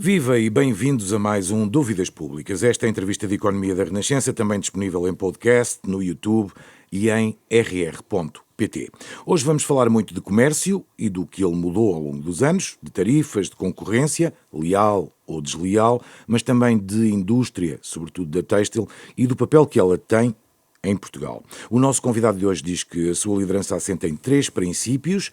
Viva e bem-vindos a mais um Dúvidas Públicas. Esta é a entrevista de Economia da Renascença, também disponível em podcast, no YouTube e em rr.pt. Hoje vamos falar muito de comércio e do que ele mudou ao longo dos anos, de tarifas, de concorrência, leal ou desleal, mas também de indústria, sobretudo da têxtil, e do papel que ela tem em Portugal. O nosso convidado de hoje diz que a sua liderança assenta em 3 princípios: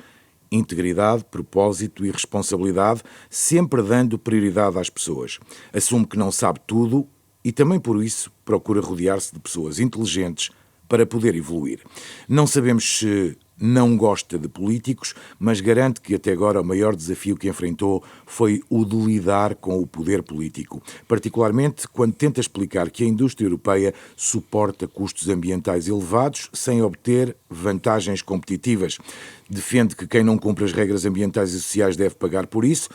integridade, propósito e responsabilidade, sempre dando prioridade às pessoas. Assume que não sabe tudo e também por isso procura rodear-se de pessoas inteligentes para poder evoluir. Não sabemos se não gosta de políticos, mas garante que até agora o maior desafio que enfrentou foi o de lidar com o poder político, particularmente quando tenta explicar que a indústria europeia suporta custos ambientais elevados sem obter vantagens competitivas. Defende que quem não cumpre as regras ambientais e sociais deve pagar por isso,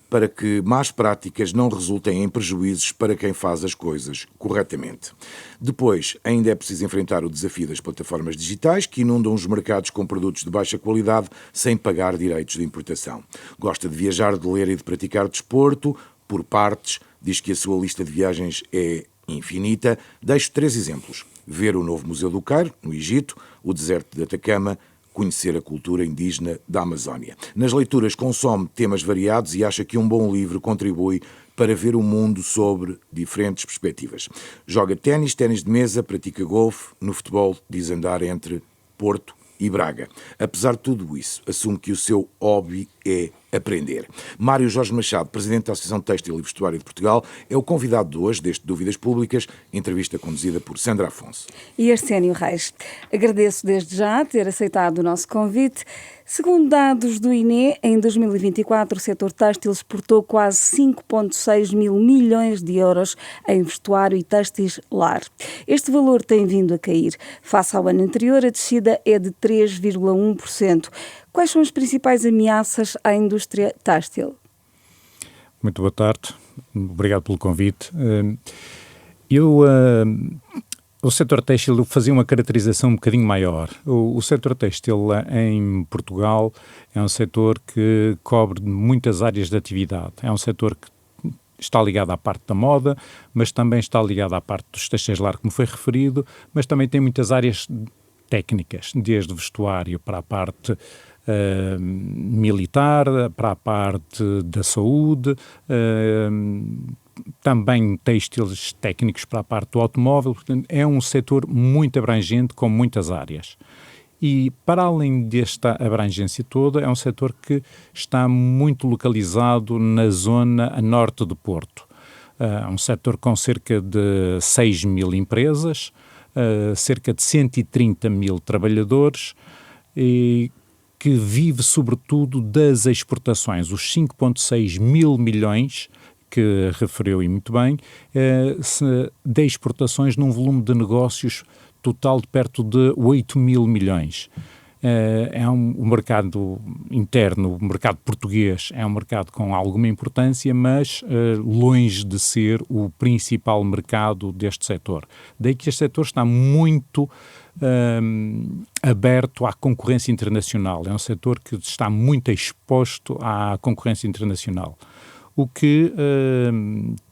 para que más práticas não resultem em prejuízos para quem faz as coisas corretamente. Depois, ainda é preciso enfrentar o desafio das plataformas digitais, que inundam os mercados com produtos de baixa qualidade sem pagar direitos de importação. Gosta de viajar, de ler e de praticar desporto, por partes, diz que a sua lista de viagens é infinita. Deixo 3 exemplos: ver o novo Museu do Cairo, no Egito, o deserto de Atacama, conhecer a cultura indígena da Amazónia. Nas leituras consome temas variados e acha que um bom livro contribui para ver o mundo sobre diferentes perspectivas. Joga ténis de mesa, pratica golfe, no futebol diz andar entre Porto e Braga. Apesar de tudo isso, assume que o seu hobby é aprender. Mário Jorge Machado, presidente da Associação Têxtil e Vestuário de Portugal, é o convidado de hoje deste Dúvidas Públicas, entrevista conduzida por Sandra Afonso. E Arsénio Reis. Agradeço desde já ter aceitado o nosso convite. Segundo dados do INE, em 2024 o setor têxtil exportou quase 5,6 mil milhões de euros em vestuário e têxteis lar. Este valor tem vindo a cair. Face ao ano anterior, a descida é de 3,1%. Quais são as principais ameaças à indústria têxtil? Muito boa tarde, obrigado pelo convite. O setor têxtil fazia uma caracterização um bocadinho maior. O setor têxtil em Portugal é um setor que cobre muitas áreas de atividade. É um setor que está ligado à parte da moda, mas também está ligado à parte dos têxteis lar, como foi referido, mas também tem muitas áreas técnicas, desde vestuário para a parte militar, para a parte da saúde, também têxteis técnicos para a parte do automóvel. Portanto, é um setor muito abrangente, com muitas áreas. E, para além desta abrangência toda, é um setor que está muito localizado na zona a norte do Porto. É um setor com cerca de 6 mil empresas, cerca de 130 mil trabalhadores, e que vive sobretudo das exportações. Os 5,6 mil milhões que referiu e muito bem, de exportações num volume de negócios total de perto de 8 mil milhões. O mercado interno, o mercado português, é um mercado com alguma importância, mas longe de ser o principal mercado deste setor. Daí que este setor está muito aberto à concorrência internacional. É um setor que está muito exposto à concorrência internacional. O que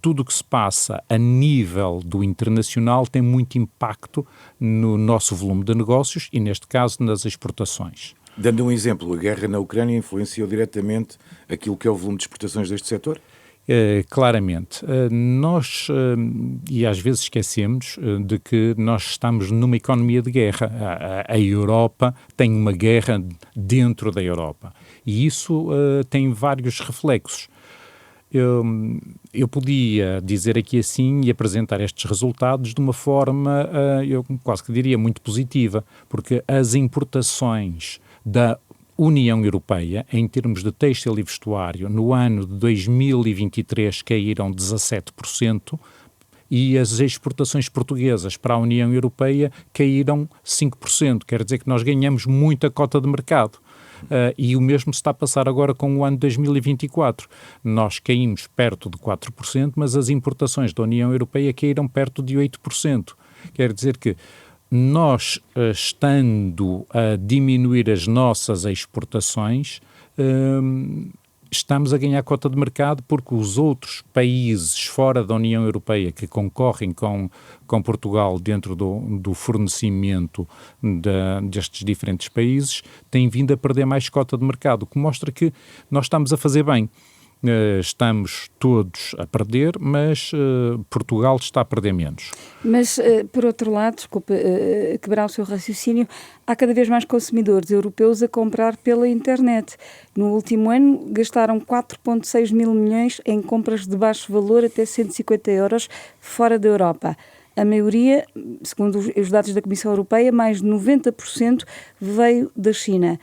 tudo o que se passa a nível do internacional tem muito impacto no nosso volume de negócios e, neste caso, nas exportações. Dando um exemplo, a guerra na Ucrânia influenciou diretamente aquilo que é o volume de exportações deste setor? Claramente. Nós, e às vezes esquecemos de que nós estamos numa economia de guerra. A Europa tem uma guerra dentro da Europa e isso tem vários reflexos. Eu podia dizer aqui assim e apresentar estes resultados de uma forma, eu quase que diria, muito positiva, porque as importações da União Europeia, em termos de têxtil e vestuário, no ano de 2023 caíram 17%, e as exportações portuguesas para a União Europeia caíram 5%. Quer dizer que nós ganhamos muita cota de mercado. E o mesmo se está a passar agora com o ano 2024. Nós caímos perto de 4%, mas as importações da União Europeia caíram perto de 8%. Quer dizer que nós, estando a diminuir as nossas exportações, estamos a ganhar cota de mercado porque os outros países fora da União Europeia que concorrem com Portugal dentro do fornecimento destes diferentes países têm vindo a perder mais cota de mercado, o que mostra que nós estamos a fazer bem. Estamos todos a perder, mas Portugal está a perder menos. Mas, por outro lado, desculpe quebrar o seu raciocínio, há cada vez mais consumidores europeus a comprar pela internet. No último ano, gastaram 4,6 mil milhões em compras de baixo valor até 150 euros fora da Europa. A maioria, segundo os dados da Comissão Europeia, mais de 90% veio da China.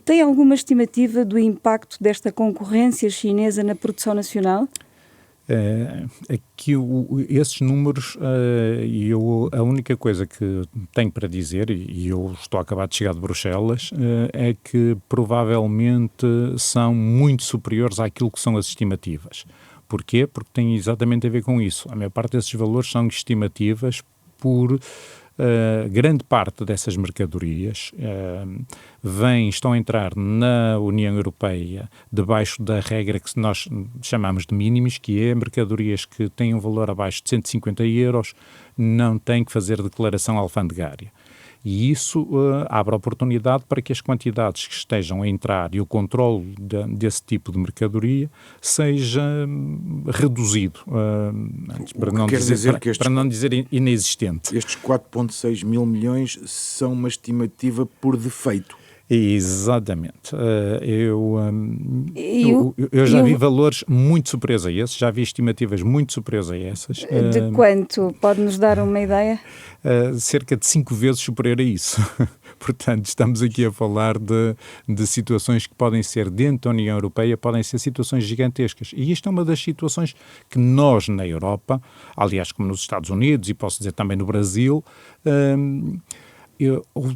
Tem alguma estimativa do impacto desta concorrência chinesa na produção nacional? Esses números, a única coisa que tenho para dizer, e eu estou a acabar de chegar de Bruxelas, é que provavelmente são muito superiores àquilo que são as estimativas. Porquê? Porque tem exatamente a ver com isso. A maior parte desses valores são estimativas por... grande parte dessas mercadorias estão a entrar na União Europeia debaixo da regra que nós chamamos de mínimos, que é mercadorias que têm um valor abaixo de 150 euros não têm que fazer declaração alfandegária. E isso abre a oportunidade para que as quantidades que estejam a entrar e o controle desse tipo de mercadoria seja reduzido, para não dizer inexistente. Estes 4,6 mil milhões são uma estimativa por defeito. Exatamente. Eu já vi valores muito superiores a esses, já vi estimativas muito superiores a essas. De quanto? Pode-nos dar uma ideia? Cerca de 5 vezes superior a isso. Portanto, estamos aqui a falar de situações que podem ser dentro da União Europeia, podem ser situações gigantescas. E isto é uma das situações que nós, na Europa, aliás, como nos Estados Unidos e posso dizer também no Brasil,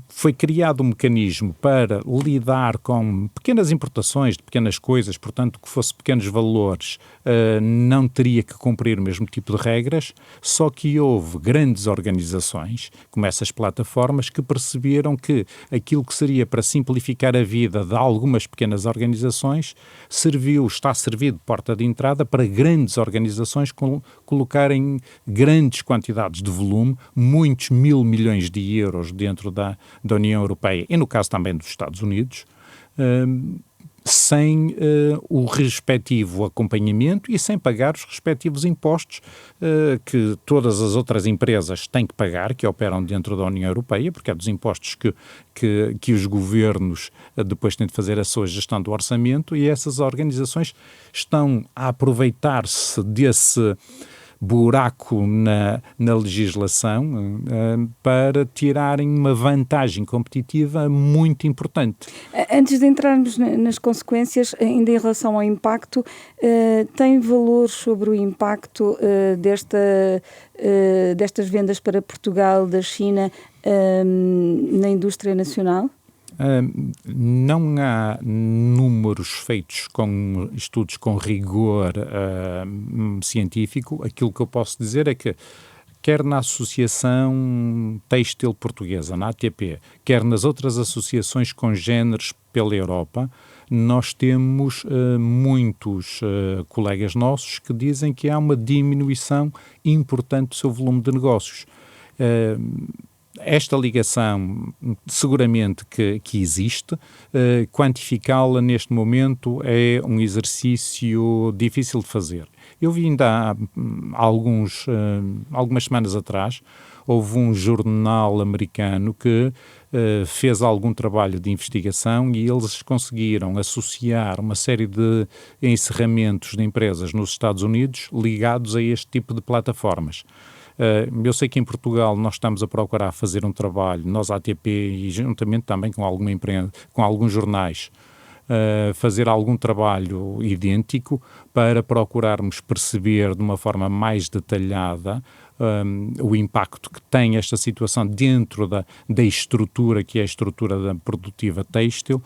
foi criado um mecanismo para lidar com pequenas importações de pequenas coisas, portanto, que fosse pequenos valores, não teria que cumprir o mesmo tipo de regras, só que houve grandes organizações, como essas plataformas, que perceberam que aquilo que seria para simplificar a vida de algumas pequenas organizações está servido de porta de entrada para grandes organizações colocarem grandes quantidades de volume, muitos mil milhões de euros dentro da União Europeia e no caso também dos Estados Unidos, sem o respectivo acompanhamento e sem pagar os respectivos impostos que todas as outras empresas têm que pagar, que operam dentro da União Europeia, porque é dos impostos que os governos depois têm de fazer a sua gestão do orçamento, e essas organizações estão a aproveitar-se desse buraco na legislação para tirarem uma vantagem competitiva muito importante. Antes de entrarmos nas consequências, ainda em relação ao impacto, tem valor sobre o impacto destas vendas para Portugal da China na indústria nacional? Não há números feitos com estudos com rigor científico. Aquilo que eu posso dizer é que, quer na Associação Têxtil Portuguesa, na ATP, quer nas outras associações congêneres pela Europa, nós temos muitos colegas nossos que dizem que há uma diminuição importante do seu volume de negócios. Esta ligação, seguramente que existe, quantificá-la neste momento é um exercício difícil de fazer. Eu vi ainda há algumas semanas atrás, houve um jornal americano que fez algum trabalho de investigação e eles conseguiram associar uma série de encerramentos de empresas nos Estados Unidos ligados a este tipo de plataformas. Eu sei que em Portugal nós estamos a procurar fazer um trabalho, nós ATP e juntamente também com alguma empresa, com alguns jornais, fazer algum trabalho idêntico para procurarmos perceber de uma forma mais detalhada o impacto que tem esta situação dentro da estrutura, que é a estrutura da produtiva têxtil.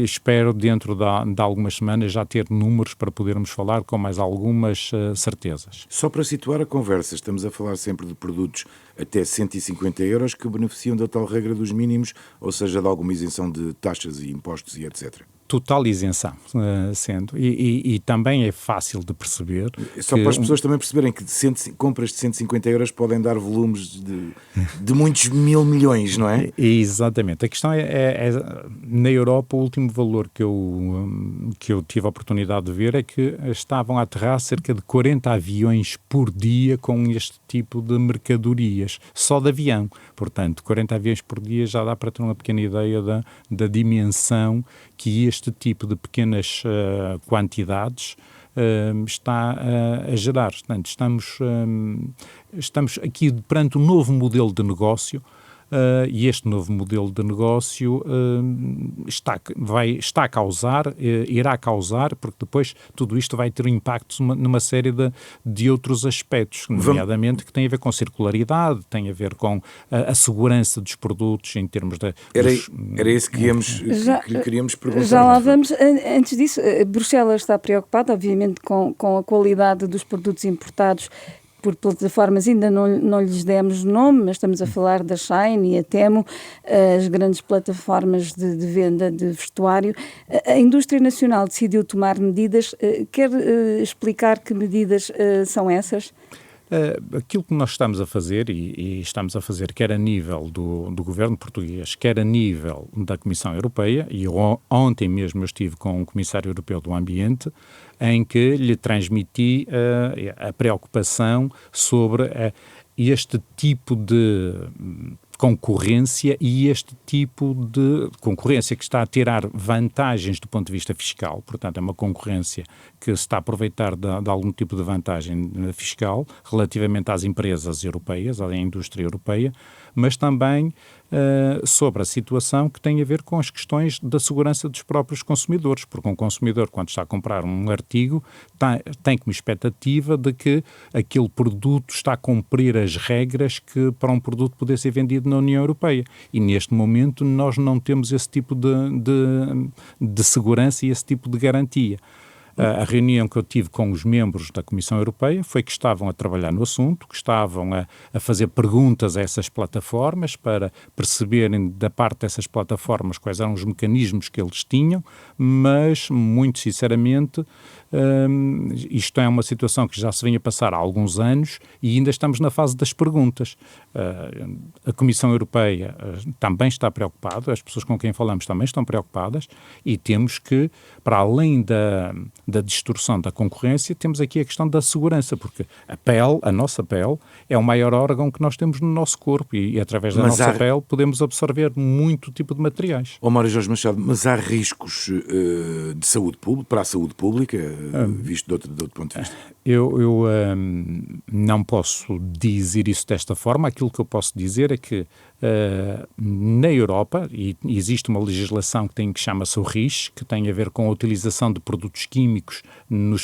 Espero, dentro de algumas semanas, já ter números para podermos falar com mais algumas certezas. Só para situar a conversa, estamos a falar sempre de produtos até 150 euros que beneficiam da tal regra dos mínimos, ou seja, de alguma isenção de taxas e impostos e etc. total isenção, sendo. E também é fácil de perceber. Só para as pessoas também perceberem que compras de 150 euros podem dar volumes de muitos mil milhões, não é? Exatamente. A questão é na Europa, o último valor que eu tive a oportunidade de ver é que estavam a aterrar cerca de 40 aviões por dia com este tipo de mercadorias, só de avião. Portanto, 40 aviões por dia já dá para ter uma pequena ideia da dimensão que este tipo de pequenas quantidades está a gerar. Portanto, estamos aqui perante um novo modelo de negócio. E este novo modelo de negócio irá causar, porque depois tudo isto vai ter um impacto numa série de outros aspectos, nomeadamente que têm a ver com circularidade, tem a ver com a segurança dos produtos em termos de... Era isso que queríamos perguntar. Já lá vamos. Antes disso, Bruxelas está preocupada, obviamente, com a qualidade dos produtos importados por plataformas, ainda não lhes demos nome, mas estamos a falar da Shein e a Temu, as grandes plataformas de venda de vestuário. A indústria nacional decidiu tomar medidas. Quer explicar que medidas são essas? Aquilo que nós estamos a fazer, e estamos a fazer quer a nível do governo português, quer a nível da Comissão Europeia, e ontem mesmo eu estive com o Comissário Europeu do Ambiente, em que lhe transmiti a preocupação sobre este tipo de concorrência e este tipo de concorrência que está a tirar vantagens do ponto de vista fiscal. Portanto, é uma concorrência que se está a aproveitar de algum tipo de vantagem fiscal relativamente às empresas europeias, à indústria europeia, mas também sobre a situação que tem a ver com as questões da segurança dos próprios consumidores, porque um consumidor, quando está a comprar um artigo, tem como expectativa de que aquele produto está a cumprir as regras que para um produto poder ser vendido na União Europeia. E neste momento nós não temos esse tipo de segurança e esse tipo de garantia. A reunião que eu tive com os membros da Comissão Europeia foi que estavam a trabalhar no assunto, que estavam a fazer perguntas a essas plataformas para perceberem da parte dessas plataformas quais eram os mecanismos que eles tinham, mas, muito sinceramente, isto é uma situação que já se vinha a passar há alguns anos e ainda estamos na fase das perguntas. A Comissão Europeia também está preocupada, as pessoas com quem falamos também estão preocupadas e temos que, para além da distorção da concorrência, temos aqui a questão da segurança, porque a nossa pele, é o maior órgão que nós temos no nosso corpo e através da nossa pele podemos absorver muito tipo de materiais. Mário Jorge Machado, mas há riscos de saúde pública, para a saúde pública, visto de outro ponto de vista? Eu não posso dizer isso desta forma. Aquilo que eu posso dizer é que na Europa, e existe uma legislação que chama-se o REACH, que tem a ver com a utilização de produtos químicos no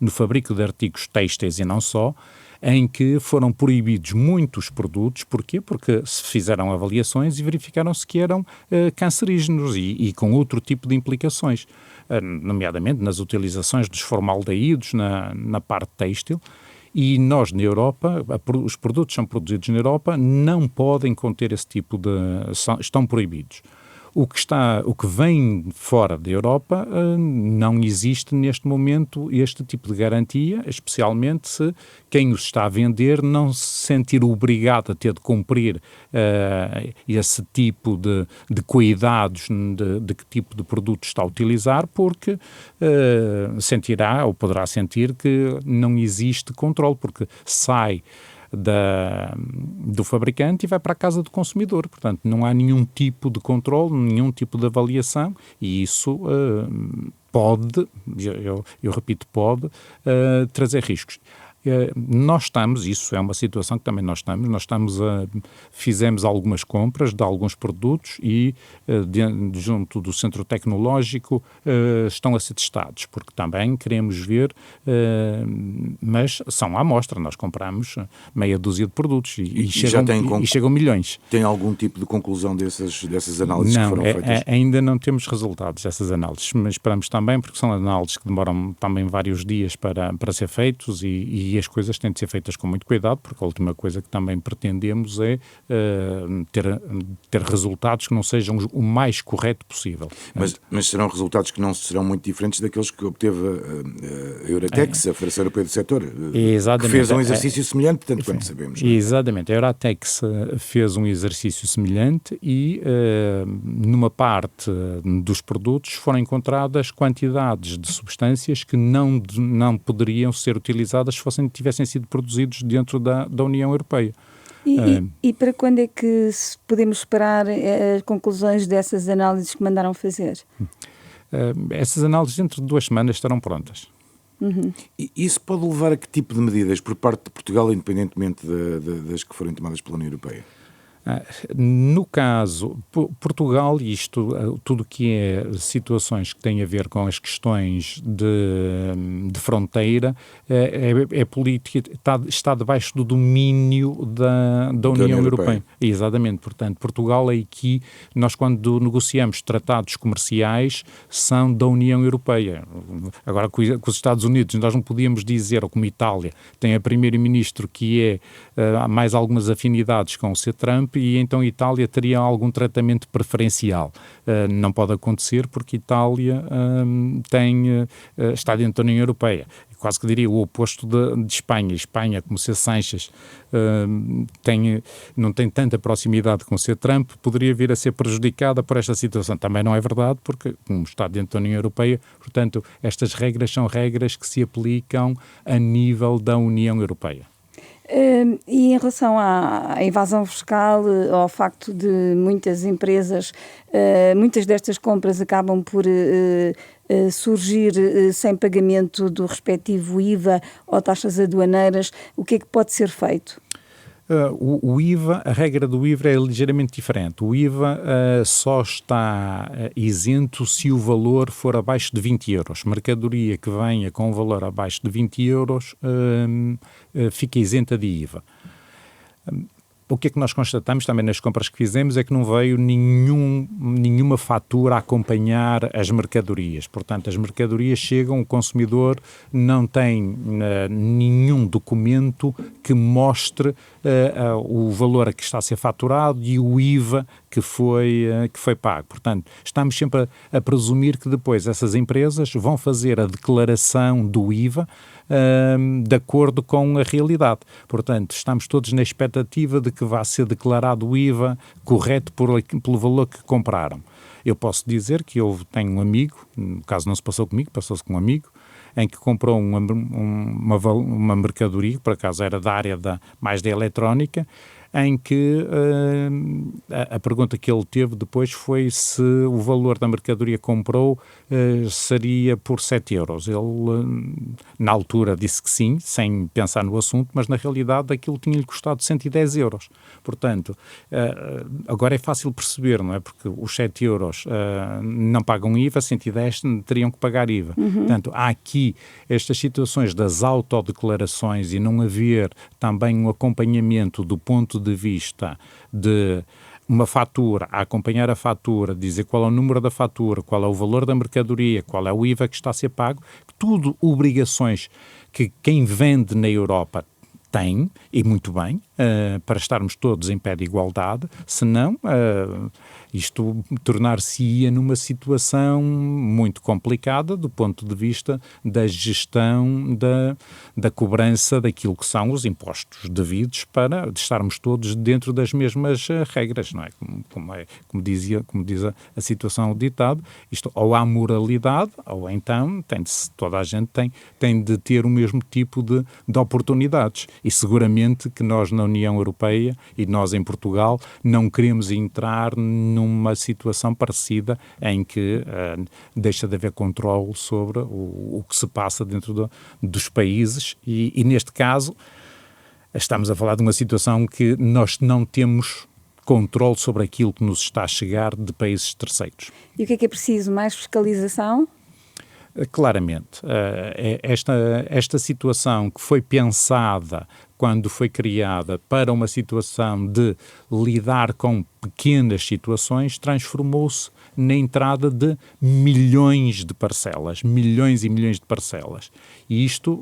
fabrico de artigos têxteis e não só, em que foram proibidos muitos produtos. Porquê? Porque se fizeram avaliações e verificaram-se que eram cancerígenos e com outro tipo de implicações, nomeadamente nas utilizações dos formaldeídos na parte têxtil. E nós, na Europa, os produtos são produzidos na Europa, não podem conter esse tipo estão proibidos. O que vem fora da Europa, não existe neste momento este tipo de garantia, especialmente se quem os está a vender não se sentir obrigado a ter de cumprir esse tipo de cuidados de que tipo de produto está a utilizar, porque sentirá ou poderá sentir que não existe controle, porque sai do fabricante e vai para a casa do consumidor. Portanto, não há nenhum tipo de controle, nenhum tipo de avaliação e isso pode, eu repito, pode trazer riscos. Nós estamos, isso é uma situação que também nós estamos fizemos algumas compras de alguns produtos e junto do centro tecnológico estão a ser testados, porque também queremos ver, mas são à amostra, nós compramos meia dúzia de produtos e chegam milhões. Tem algum tipo de conclusão dessas análises que foram feitas? Ainda não temos resultados dessas análises, mas esperamos também, porque são análises que demoram também vários dias para ser feitos e e as coisas têm de ser feitas com muito cuidado, porque a última coisa que também pretendemos é ter resultados que não sejam o mais correto possível. Mas serão resultados que não serão muito diferentes daqueles que obteve a Euratex, a Federação Europeia do Setor, que fez um exercício semelhante, tanto quanto sabemos. Exatamente. A Euratex fez um exercício semelhante e numa parte dos produtos foram encontradas quantidades de substâncias que não poderiam ser utilizadas se tivessem sido produzidos dentro da União Europeia. E para quando é que podemos esperar as conclusões dessas análises que mandaram fazer? Essas análises dentro de 2 semanas estarão prontas. Uhum. E isso pode levar a que tipo de medidas por parte de Portugal, independentemente das que forem tomadas pela União Europeia? No caso, Portugal, tudo que é situações que têm a ver com as questões de fronteira, é política, está debaixo do domínio da União Europeia. Exatamente, portanto, Portugal é aqui, nós quando negociamos tratados comerciais, são da União Europeia. Agora, com os Estados Unidos, nós não podíamos dizer, ou como Itália, tem a primeiro-ministro que há mais algumas afinidades com o Sr. Trump, e então a Itália teria algum tratamento preferencial. Não pode acontecer porque Itália está dentro da União Europeia. Quase que diria o oposto de Espanha. Espanha, como o Sr. Sánchez não tem tanta proximidade com o Sr. Trump, poderia vir a ser prejudicada por esta situação. Também não é verdade, porque como está dentro da União Europeia, portanto, estas regras são regras que se aplicam a nível da União Europeia. E em relação à invasão fiscal, ao facto de muitas empresas, muitas destas compras acabam por surgir sem pagamento do respectivo IVA ou taxas aduaneiras, o que é que pode ser feito? O IVA, a regra do IVA é ligeiramente diferente. O IVA só está isento se o valor for abaixo de 20 euros. Mercadoria que venha com um valor abaixo de 20 euros fica isenta de IVA. O que é que nós constatamos também nas compras que fizemos é que não veio nenhuma fatura a acompanhar as mercadorias. Portanto, as mercadorias chegam, o consumidor não tem nenhum documento que mostre o valor a que está a ser faturado e o IVA que foi pago. Portanto, estamos sempre a presumir que depois essas empresas vão fazer a declaração do IVA de acordo com a realidade. Portanto, estamos todos na expectativa de que vá ser declarado o IVA correto pelo valor que compraram. Eu posso dizer que eu tenho um amigo, no caso não se passou comigo, passou-se com um amigo, em que comprou uma mercadoria, que por acaso era da área mais da eletrónica, em que a pergunta que ele teve depois foi se o valor da mercadoria que comprou seria por 7 euros. Ele, na altura, disse que sim, sem pensar no assunto, mas na realidade aquilo tinha-lhe custado 110 euros. Portanto, agora é fácil perceber, não é? Porque os 7 euros não pagam IVA, 110 teriam que pagar IVA. Portanto, há aqui estas situações das autodeclarações e não haver também um acompanhamento do ponto de vista de uma fatura, a acompanhar a fatura, dizer qual é o número da fatura, qual é o valor da mercadoria, qual é o IVA que está a ser pago, tudo obrigações que quem vende na Europa tem, e muito bem, para estarmos todos em pé de igualdade, senão isto tornar-se-ia numa situação muito complicada do ponto de vista da gestão da cobrança daquilo que são os impostos devidos para estarmos todos dentro das mesmas regras, não é? Como diz a situação do ditado, isto ou há moralidade ou então toda a gente tem de ter o mesmo tipo de oportunidades e seguramente que nós na União Europeia e nós em Portugal não queremos entrar numa situação parecida em que deixa de haver controle sobre o que se passa dentro dos países e neste caso estamos a falar de uma situação que nós não temos controle sobre aquilo que nos está a chegar de países terceiros. E o que é preciso? Mais fiscalização? Claramente. Esta situação que foi pensada quando foi criada para uma situação de lidar com pequenas situações, transformou-se na entrada de milhões de parcelas, milhões e milhões de parcelas. E isto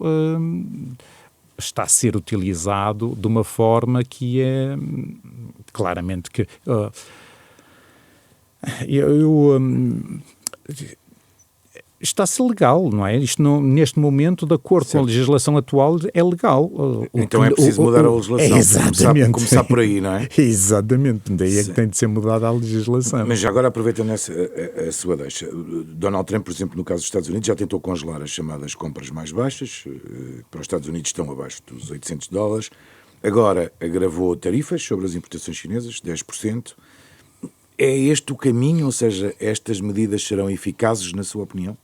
está a ser utilizado de uma forma que é claramente que está-se legal, não é? Isto neste momento, de acordo com a legislação atual, é legal. Então é preciso mudar a legislação. Exatamente. Começar por aí, não é? Exatamente. Daí é que tem de ser mudada a legislação. Mas já agora, aproveitando a sua deixa, Donald Trump, por exemplo, no caso dos Estados Unidos, já tentou congelar as chamadas compras mais baixas. Para os Estados Unidos estão abaixo dos $800. Agora agravou tarifas sobre as importações chinesas, 10%. É este o caminho? Ou seja, estas medidas serão eficazes, na sua opinião?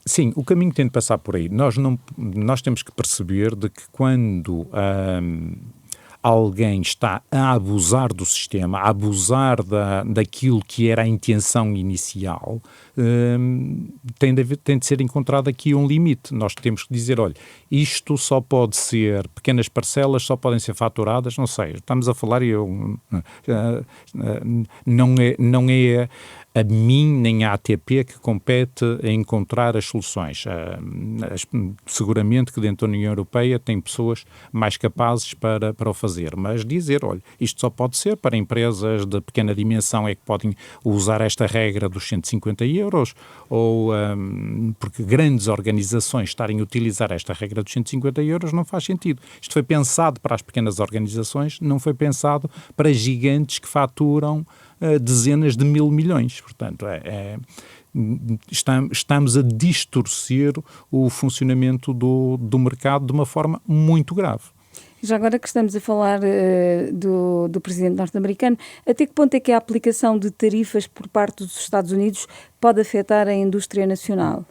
Sim, o caminho tem de passar por aí. Nós temos que perceber de que quando alguém está a abusar do sistema, a abusar daquilo que era a intenção inicial, tem de ser encontrado aqui um limite. Nós temos que dizer, olha, isto só pode ser, pequenas parcelas só podem ser faturadas, não sei, estamos a falar, não é a mim nem a ATP que compete a encontrar as soluções. Seguramente que dentro da União Europeia tem pessoas mais capazes para o fazer, mas dizer, olha, isto só pode ser para empresas de pequena dimensão é que podem usar esta regra dos 150 euros, ou porque grandes organizações estarem a utilizar esta regra dos 150 euros não faz sentido. Isto foi pensado para as pequenas organizações, não foi pensado para gigantes que faturam dezenas de mil milhões. Portanto, estamos a distorcer o funcionamento do mercado de uma forma muito grave. Já agora que estamos a falar do presidente norte-americano, até que ponto é que a aplicação de tarifas por parte dos Estados Unidos pode afetar a indústria nacional?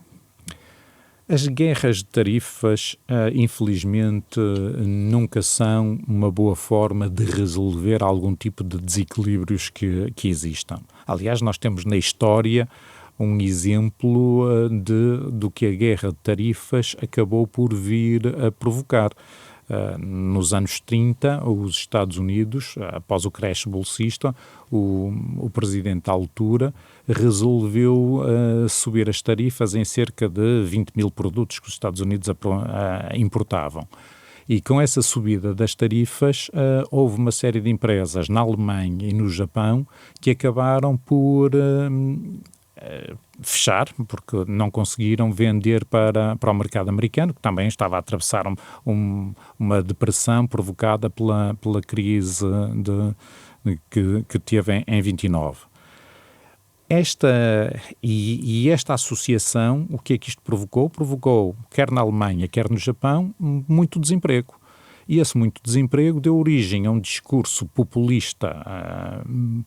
As guerras de tarifas, infelizmente, nunca são uma boa forma de resolver algum tipo de desequilíbrios que existam. Aliás, nós temos na história um exemplo do que a guerra de tarifas acabou por vir a provocar. Nos anos 30, os Estados Unidos, após o crash bolsista, o presidente à altura resolveu subir as tarifas em cerca de 20 mil produtos que os Estados Unidos importavam. E com essa subida das tarifas, houve uma série de empresas na Alemanha e no Japão que acabaram por fechar, porque não conseguiram vender para o mercado americano, que também estava a atravessar uma depressão provocada pela crise que teve em 29. Esta associação, o que é que isto provocou? Provocou, quer na Alemanha, quer no Japão, muito desemprego. E esse muito desemprego deu origem a um discurso populista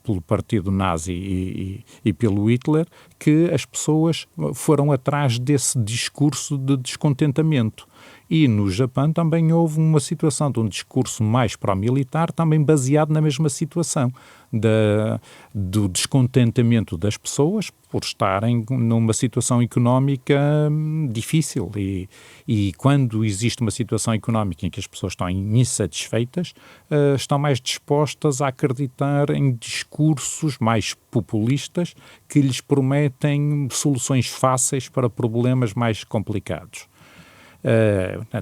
pelo partido nazi e pelo Hitler, que as pessoas foram atrás desse discurso de descontentamento. E no Japão também houve uma situação de um discurso mais pró-militar, também baseado na mesma situação, do descontentamento das pessoas por estarem numa situação económica difícil. E quando existe uma situação económica em que as pessoas estão insatisfeitas, estão mais dispostas a acreditar em discursos mais populistas que lhes prometem soluções fáceis para problemas mais complicados.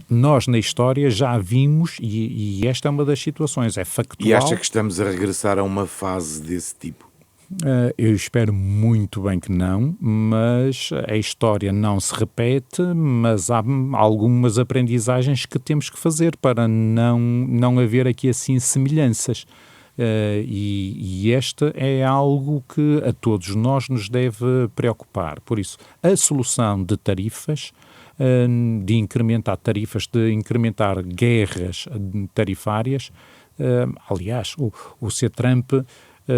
Nós na história já vimos, e esta é uma das situações, é factual. E acha que estamos a regressar a uma fase desse tipo? Eu espero muito bem que não, mas a história não se repete, mas há algumas aprendizagens que temos que fazer para não haver aqui assim semelhanças. E esta é algo que a todos nós nos deve preocupar. Por isso, a solução de tarifas, de incrementar tarifas, de incrementar guerras tarifárias. Aliás, o Sr. Trump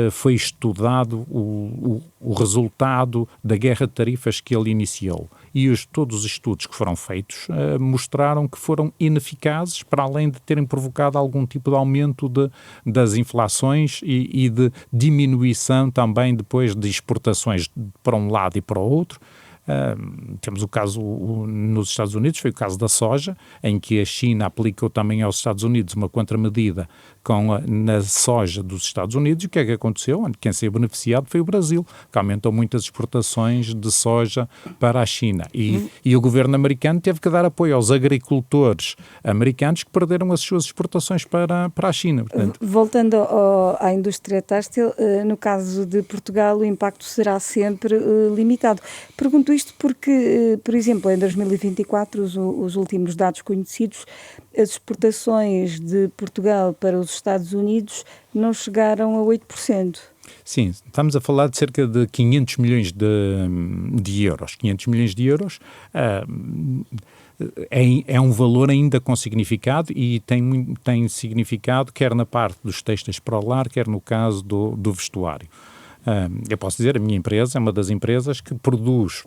foi estudado o resultado da guerra de tarifas que ele iniciou. E todos os estudos que foram feitos mostraram que foram ineficazes, para além de terem provocado algum tipo de aumento das inflações e de diminuição também depois de exportações para um lado e para o outro. Temos o caso nos Estados Unidos, foi o caso da soja, em que a China aplicou também aos Estados Unidos uma contramedida na soja dos Estados Unidos. E o que é que aconteceu? Quem saiu beneficiado foi o Brasil, que aumentou muito as exportações de soja para a China. E o governo americano teve que dar apoio aos agricultores americanos que perderam as suas exportações para a China. Portanto, voltando à indústria têxtil, no caso de Portugal, o impacto será sempre limitado. Pergunto isto porque, por exemplo, em 2024, os últimos dados conhecidos, as exportações de Portugal para os Estados Unidos não chegaram a 8%. Sim, estamos a falar de cerca de 500 milhões de euros. 500 milhões de euros é um valor ainda com significado e tem significado quer na parte dos têxteis para o lar, quer no caso do vestuário. Eu posso dizer, a minha empresa é uma das empresas que produz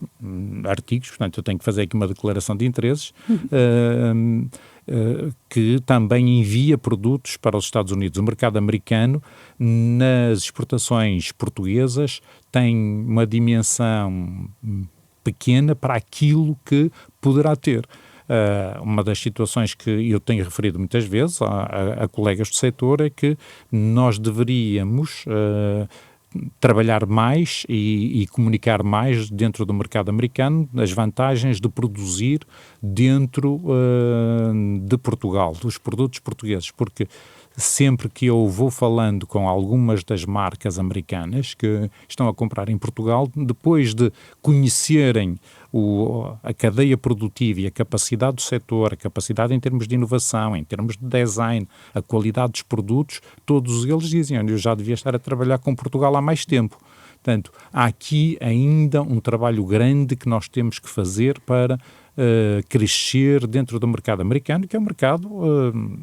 artigos, portanto eu tenho que fazer aqui uma declaração de interesses, que também envia produtos para os Estados Unidos. O mercado americano, nas exportações portuguesas, tem uma dimensão pequena para aquilo que poderá ter. Uma das situações que eu tenho referido muitas vezes a colegas do setor é que nós deveríamos trabalhar mais e comunicar mais dentro do mercado americano as vantagens de produzir dentro de Portugal, dos produtos portugueses, porque sempre que eu vou falando com algumas das marcas americanas que estão a comprar em Portugal, depois de conhecerem a cadeia produtiva e a capacidade do setor, a capacidade em termos de inovação, em termos de design, a qualidade dos produtos, todos eles dizem, eu já devia estar a trabalhar com Portugal há mais tempo. Portanto, há aqui ainda um trabalho grande que nós temos que fazer para crescer dentro do mercado americano, que é um mercado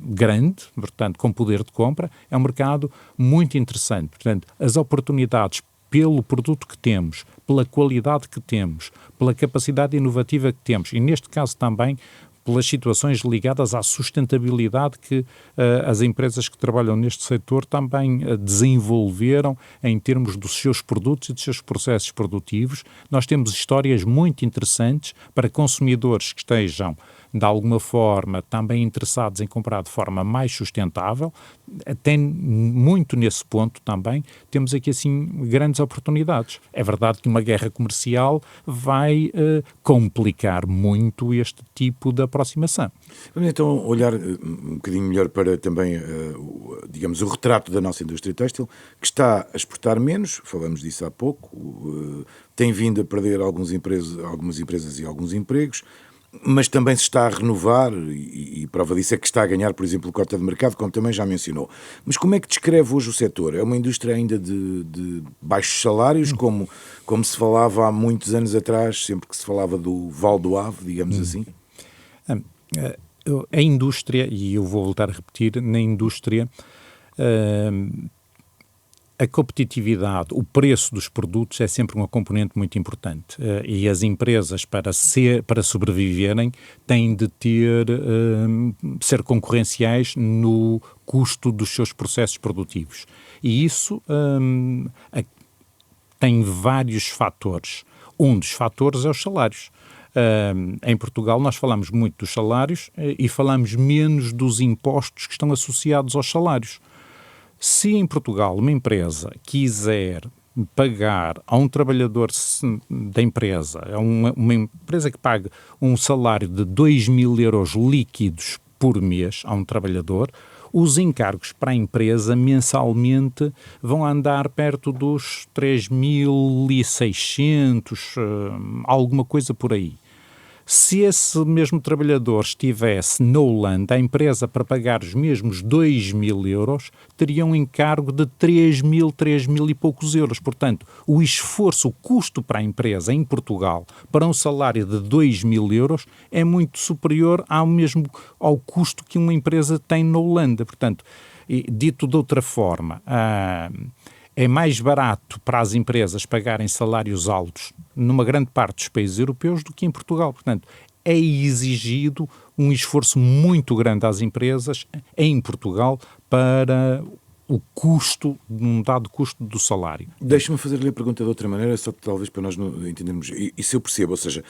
grande, portanto, com poder de compra, é um mercado muito interessante. Portanto, as oportunidades pelo produto que temos, pela qualidade que temos, pela capacidade inovativa que temos, e neste caso também pelas situações ligadas à sustentabilidade que as empresas que trabalham neste setor também desenvolveram em termos dos seus produtos e dos seus processos produtivos. Nós temos histórias muito interessantes para consumidores que estejam, de alguma forma, também interessados em comprar de forma mais sustentável. Tem muito nesse ponto também, temos aqui assim grandes oportunidades. É verdade que uma guerra comercial vai complicar muito este tipo de aproximação. Vamos então olhar um bocadinho melhor para também, digamos, o retrato da nossa indústria têxtil, que está a exportar menos, falamos disso há pouco, tem vindo a perder algumas empresas e alguns empregos, mas também se está a renovar e prova disso é que está a ganhar, por exemplo, cota de mercado, como também já mencionou. Mas como é que descreve hoje o setor? É uma indústria ainda de baixos salários, como se falava há muitos anos atrás, sempre que se falava do Val do Ave, digamos assim? A indústria, e eu vou voltar a repetir, na indústria a competitividade, o preço dos produtos é sempre uma componente muito importante e as empresas, para sobreviverem, têm de ser concorrenciais no custo dos seus processos produtivos. E isso tem vários fatores. Um dos fatores é os salários. Em Portugal nós falamos muito dos salários e falamos menos dos impostos que estão associados aos salários. Se em Portugal uma empresa quiser pagar a um trabalhador da empresa, uma empresa que pague um salário de 2.000 euros líquidos por mês a um trabalhador, os encargos para a empresa mensalmente vão andar perto dos 3.600, alguma coisa por aí. Se esse mesmo trabalhador estivesse na Holanda, a empresa, para pagar os mesmos 2.000 euros, teria um encargo de 3.000 e poucos euros. Portanto, o esforço, o custo para a empresa em Portugal, para um salário de 2.000 euros, é muito superior ao custo que uma empresa tem na Holanda. Portanto, dito de outra forma, é mais barato para as empresas pagarem salários altos numa grande parte dos países europeus do que em Portugal. Portanto, é exigido um esforço muito grande às empresas em Portugal para o custo, um dado custo do salário. Deixa-me fazer-lhe a pergunta de outra maneira, só talvez para nós entendermos. Isso eu percebo, ou seja,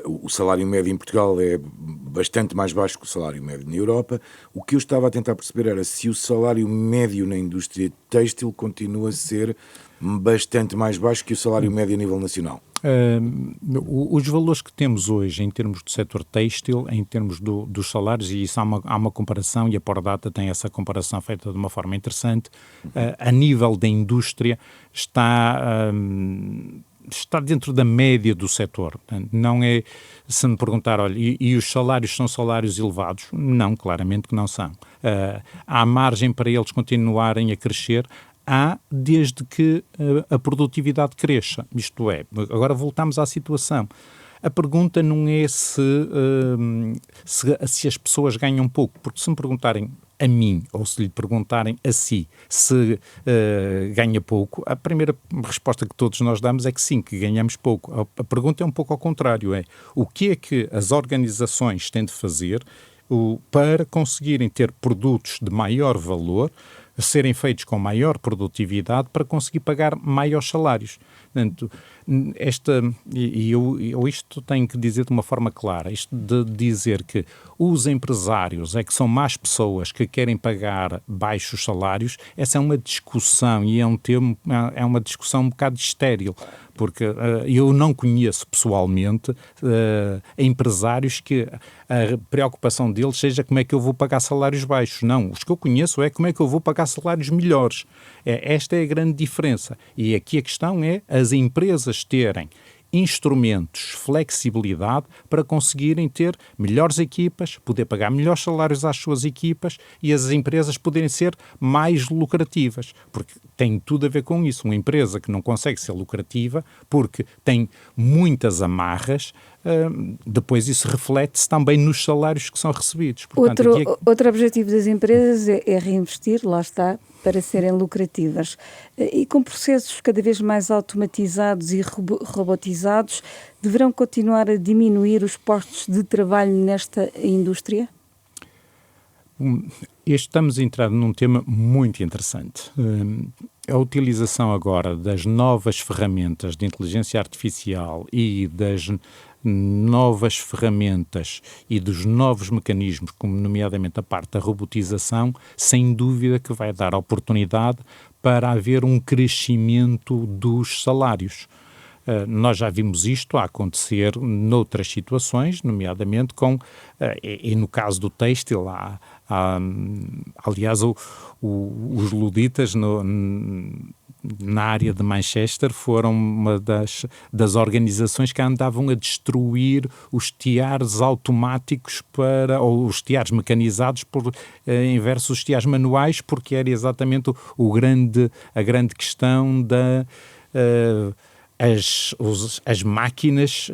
o salário médio em Portugal é bastante mais baixo que o salário médio na Europa. O que eu estava a tentar perceber era se o salário médio na indústria têxtil continua a ser bastante mais baixo que o salário médio a nível nacional. Os valores que temos hoje em termos do setor têxtil, em termos dos salários, e isso há uma comparação, e a Pordata tem essa comparação feita de uma forma interessante, a nível da indústria está dentro da média do setor. Não é, se me perguntar, olha, e os salários são salários elevados? Não, claramente que não são. Há margem para eles continuarem a crescer, desde que a produtividade cresça. Isto é, agora voltamos à situação. A pergunta não é se as pessoas ganham pouco, porque se me perguntarem a mim, ou se lhe perguntarem a si, se ganha pouco, a primeira resposta que todos nós damos é que sim, que ganhamos pouco. A pergunta é um pouco ao contrário, o que é que as organizações têm de fazer para conseguirem ter produtos de maior valor, serem feitos com maior produtividade para conseguir pagar maiores salários. Portanto, isto tenho que dizer de uma forma clara, isto de dizer que os empresários é que são mais pessoas que querem pagar baixos salários, essa é uma discussão e é uma discussão um bocado estéril, porque eu não conheço pessoalmente empresários que a preocupação deles seja como é que eu vou pagar salários baixos. Não, os que eu conheço é como é que eu vou pagar salários melhores. Esta é a grande diferença. E aqui a questão é as empresas terem instrumentos, flexibilidade para conseguirem ter melhores equipas, poder pagar melhores salários às suas equipas e as empresas poderem ser mais lucrativas, porque tem tudo a ver com isso. Uma empresa que não consegue ser lucrativa porque tem muitas amarras, depois isso reflete-se também nos salários que são recebidos. Portanto, outro objetivo das empresas é reinvestir, lá está, para serem lucrativas. E com processos cada vez mais automatizados e robotizados, deverão continuar a diminuir os postos de trabalho nesta indústria? Estamos a entrar num tema muito interessante. A utilização agora das novas ferramentas de inteligência artificial e das novas ferramentas e dos novos mecanismos, como nomeadamente a parte da robotização, sem dúvida que vai dar oportunidade para haver um crescimento dos salários. Nós já vimos isto a acontecer noutras situações, nomeadamente e no caso do têxtil, aliás, os luditas na área de Manchester foram uma das organizações que andavam a destruir os tiares automáticos ou os tiares mecanizados versus os tiares manuais, porque era exatamente a grande questão as máquinas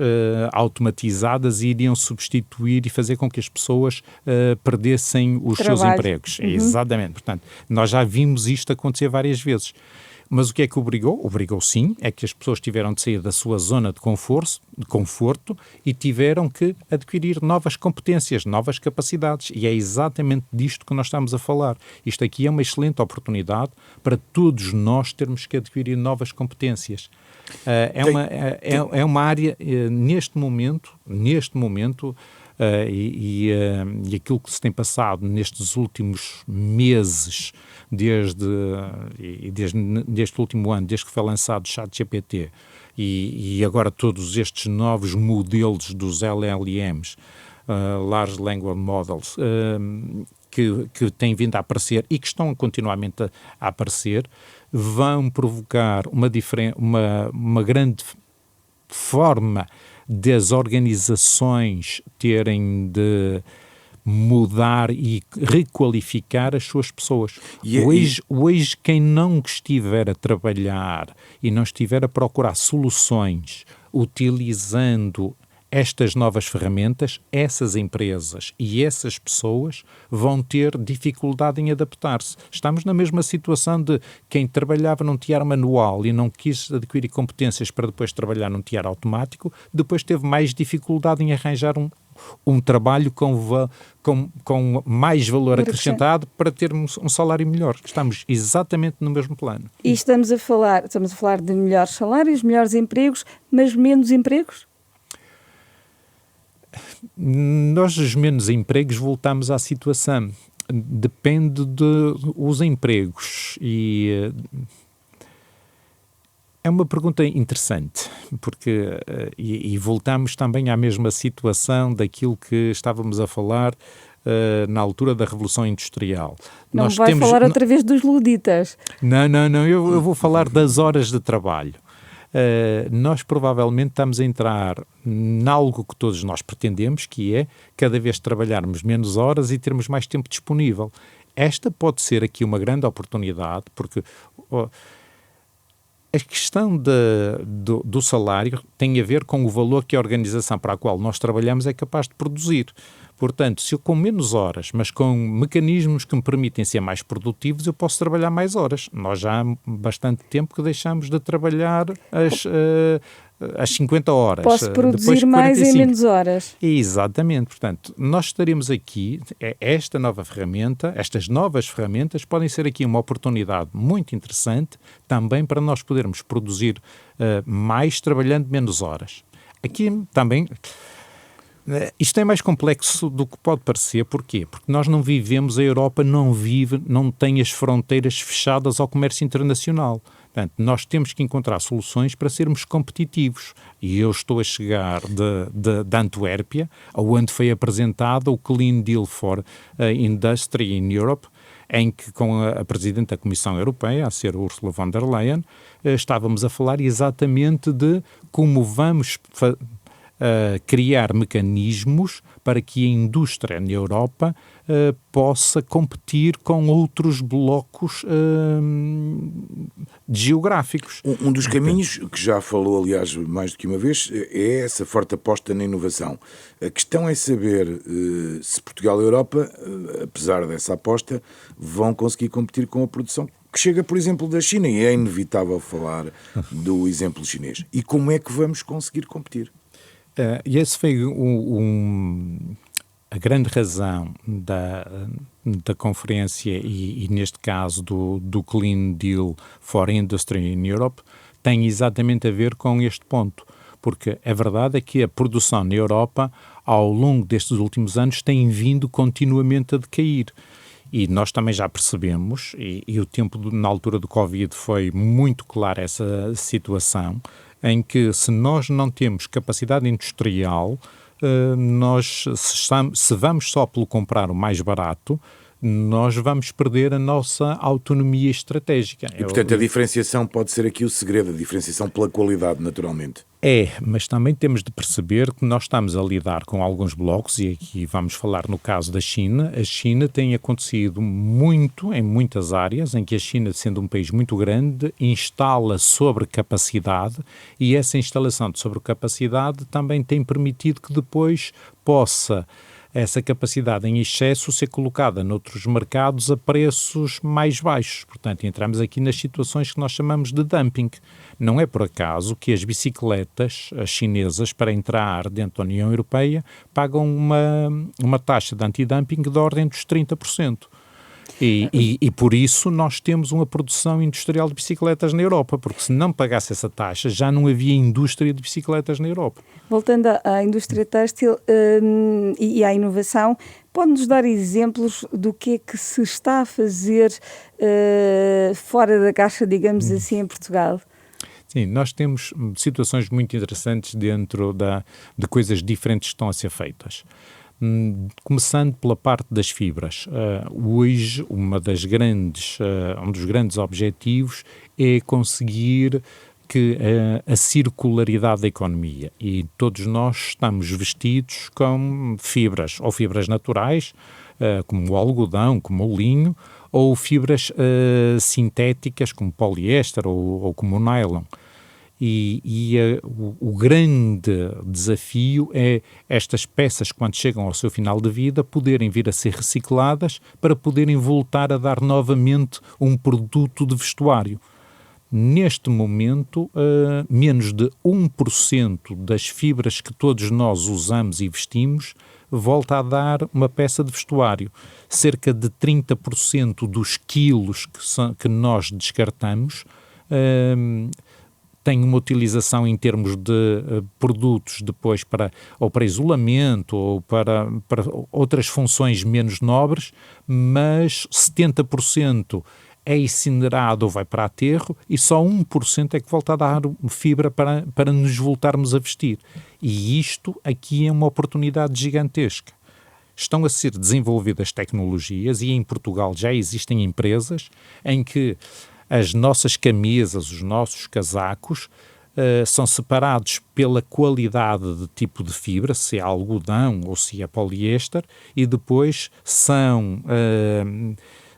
automatizadas iriam substituir e fazer com que as pessoas perdessem os seus empregos. Uhum. Exatamente. Portanto, nós já vimos isto acontecer várias vezes. Mas o que é que obrigou? Obrigou sim, é que as pessoas tiveram de sair da sua zona de conforto e tiveram que adquirir novas competências, novas capacidades. E é exatamente disto que nós estamos a falar. Isto aqui é uma excelente oportunidade para todos nós termos que adquirir novas competências. É uma área, neste momento, e aquilo que se tem passado nestes últimos meses, desde este último ano, desde que foi lançado o ChatGPT e agora todos estes novos modelos dos LLMs, Large Language Models, que têm vindo a aparecer e que estão continuamente a aparecer, vão provocar uma grande forma das organizações terem de mudar e requalificar as suas pessoas. Hoje, quem não estiver a trabalhar e não estiver a procurar soluções utilizando estas novas ferramentas, essas empresas e essas pessoas vão ter dificuldade em adaptar-se. Estamos na mesma situação de quem trabalhava num tiar manual e não quis adquirir competências para depois trabalhar num tiar automático, depois teve mais dificuldade em arranjar um um trabalho com mais valor acrescentado para termos um salário melhor. Estamos exatamente no mesmo plano. E estamos a falar de melhores salários, melhores empregos, mas menos empregos? Nós, os menos empregos, voltamos à situação. Depende dos empregos e é uma pergunta interessante, porque e voltamos também à mesma situação daquilo que estávamos a falar na altura da Revolução Industrial. Não vai falar outra vez dos luditas. Não, eu vou falar das horas de trabalho. Nós provavelmente estamos a entrar em algo que todos nós pretendemos, que é cada vez trabalharmos menos horas e termos mais tempo disponível. Esta pode ser aqui uma grande oportunidade, porque a questão do salário tem a ver com o valor que a organização para a qual nós trabalhamos é capaz de produzir. Portanto, se eu com menos horas, mas com mecanismos que me permitem ser mais produtivos, eu posso trabalhar mais horas. Nós já há bastante tempo que deixamos de trabalhar às 50 horas. Posso produzir mais em menos horas. Exatamente. Portanto, nós estaremos aqui, estas novas ferramentas podem ser aqui uma oportunidade muito interessante também para nós podermos produzir mais trabalhando menos horas. Aqui também... Isto é mais complexo do que pode parecer. Porquê? Porque nós não vivemos, a Europa não tem as fronteiras fechadas ao comércio internacional. Portanto, nós temos que encontrar soluções para sermos competitivos. E eu estou a chegar de Antuérpia, onde foi apresentado o Clean Deal for Industry in Europe, em que com a Presidente da Comissão Europeia, a ser Ursula von der Leyen, estávamos a falar exatamente de como vamos criar mecanismos para que a indústria na Europa possa competir com outros blocos geográficos. Um dos caminhos, que já falou, aliás, mais do que uma vez, é essa forte aposta na inovação. A questão é saber se Portugal e a Europa, apesar dessa aposta, vão conseguir competir com a produção que chega, por exemplo, da China, e é inevitável falar do exemplo chinês. E como é que vamos conseguir competir? E esse foi a grande razão da conferência e neste caso do Clean Deal for Industry in Europe, tem exatamente a ver com este ponto, porque a verdade é que a produção na Europa, ao longo destes últimos anos, tem vindo continuamente a decair. E nós também já percebemos, e o tempo na altura do Covid foi muito clara essa situação, em que se nós não temos capacidade industrial, se vamos só pelo comprar o mais barato, nós vamos perder a nossa autonomia estratégica. E, portanto, a diferenciação pode ser aqui o segredo, a diferenciação pela qualidade, naturalmente. Mas também temos de perceber que nós estamos a lidar com alguns blocos, e aqui vamos falar no caso da China. A China tem acontecido muito em muitas áreas, em que a China, sendo um país muito grande, instala sobrecapacidade, e essa instalação de sobrecapacidade também tem permitido que depois possa essa capacidade em excesso ser colocada noutros mercados a preços mais baixos. Portanto, entramos aqui nas situações que nós chamamos de dumping. Não é por acaso que as bicicletas chinesas, para entrar dentro da União Europeia, pagam uma taxa de antidumping da ordem dos 30%. E por isso nós temos uma produção industrial de bicicletas na Europa, porque se não pagasse essa taxa, já não havia indústria de bicicletas na Europa. Voltando à indústria têxtil e à inovação, pode-nos dar exemplos do que é que se está a fazer fora da caixa, digamos assim, em Portugal? Sim, nós temos situações muito interessantes dentro de coisas diferentes que estão a ser feitas. Começando pela parte das fibras. Hoje, um dos grandes objetivos é conseguir que a circularidade da economia, e todos nós estamos vestidos com fibras, ou fibras naturais, como o algodão, como o linho, ou fibras sintéticas, como poliéster ou como o nylon. O grande desafio é estas peças, quando chegam ao seu final de vida, poderem vir a ser recicladas para poderem voltar a dar novamente um produto de vestuário. Neste momento, menos de 1% das fibras que todos nós usamos e vestimos volta a dar uma peça de vestuário. Cerca de 30% dos quilos que nós descartamos tem uma utilização em termos de produtos depois para isolamento ou para outras funções menos nobres, mas 70% é incinerado ou vai para aterro e só 1% é que volta a dar fibra para nos voltarmos a vestir. E isto aqui é uma oportunidade gigantesca. Estão a ser desenvolvidas tecnologias e em Portugal já existem empresas em que as nossas camisas, os nossos casacos, são separados pela qualidade de tipo de fibra, se é algodão ou se é poliéster, e depois são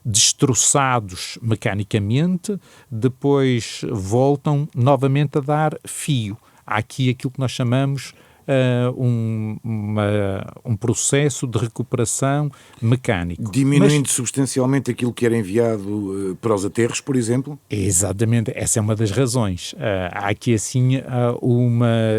destroçados mecanicamente, depois voltam novamente a dar fio. Há aqui aquilo que nós chamamos um processo de recuperação mecânico. Diminuindo substancialmente aquilo que era enviado para os aterros, por exemplo? Exatamente, essa é uma das razões. Há aqui assim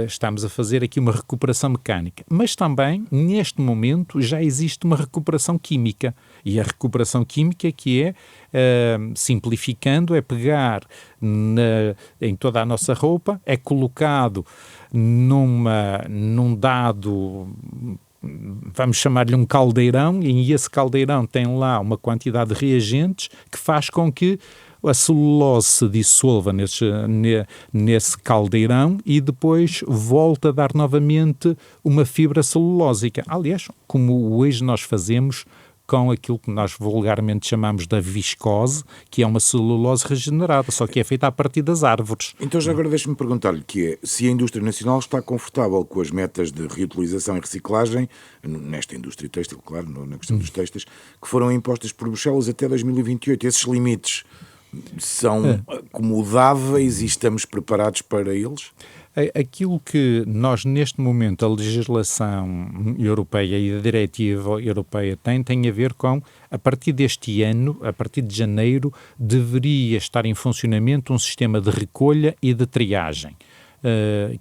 estamos a fazer aqui uma recuperação mecânica, mas também neste momento já existe uma recuperação química, e a recuperação química que é, simplificando, é pegar em toda a nossa roupa, é colocado num dado, vamos chamar-lhe um caldeirão, e esse caldeirão tem lá uma quantidade de reagentes que faz com que a celulose se dissolva nesse caldeirão e depois volta a dar novamente uma fibra celulósica. Aliás, como hoje nós fazemos com aquilo que nós vulgarmente chamamos da viscose, que é uma celulose regenerada, só que é feita a partir das árvores. Então já agora deixe-me perguntar-lhe se a indústria nacional está confortável com as metas de reutilização e reciclagem, nesta indústria têxtil, claro, na questão dos têxteis, que foram impostas por Bruxelas até 2028. Esses limites são acomodáveis e estamos preparados para eles? Aquilo que nós, neste momento, a legislação europeia e a diretiva europeia tem a ver com, a partir deste ano, a partir de janeiro, deveria estar em funcionamento um sistema de recolha e de triagem.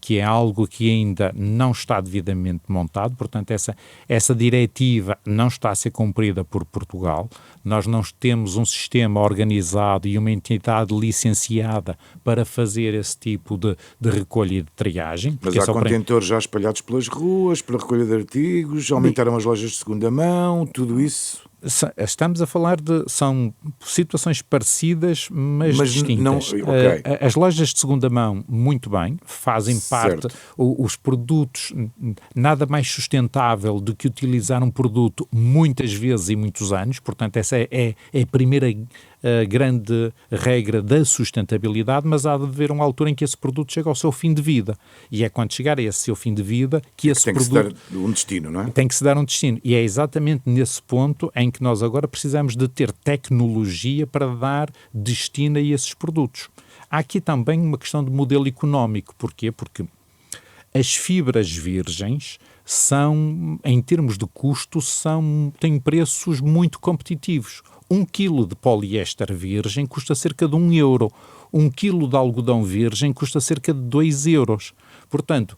Que é algo que ainda não está devidamente montado, portanto essa diretiva não está a ser cumprida por Portugal. Nós não temos um sistema organizado e uma entidade licenciada para fazer esse tipo de recolha e de triagem. Mas há contentores já espalhados pelas ruas para recolha de artigos, aumentaram as lojas de segunda mão, tudo isso... Estamos a falar são situações parecidas, mas distintas. Não, okay. As lojas de segunda mão, muito bem, fazem parte, os produtos, nada mais sustentável do que utilizar um produto muitas vezes e muitos anos, portanto essa é a primeira grande regra da sustentabilidade, mas há de haver uma altura em que esse produto chega ao seu fim de vida, e é quando chegar a esse seu fim de vida que esse produto... Tem que se dar um destino, não é? Tem que se dar um destino, e é exatamente nesse ponto em que nós agora precisamos de ter tecnologia para dar destino a esses produtos. Há aqui também uma questão de modelo económico. Porquê? Porque as fibras virgens são, em termos de custo, têm preços muito competitivos. 1 quilo de poliéster virgem custa cerca de 1 euro. 1 quilo de algodão virgem custa cerca de 2 euros. Portanto,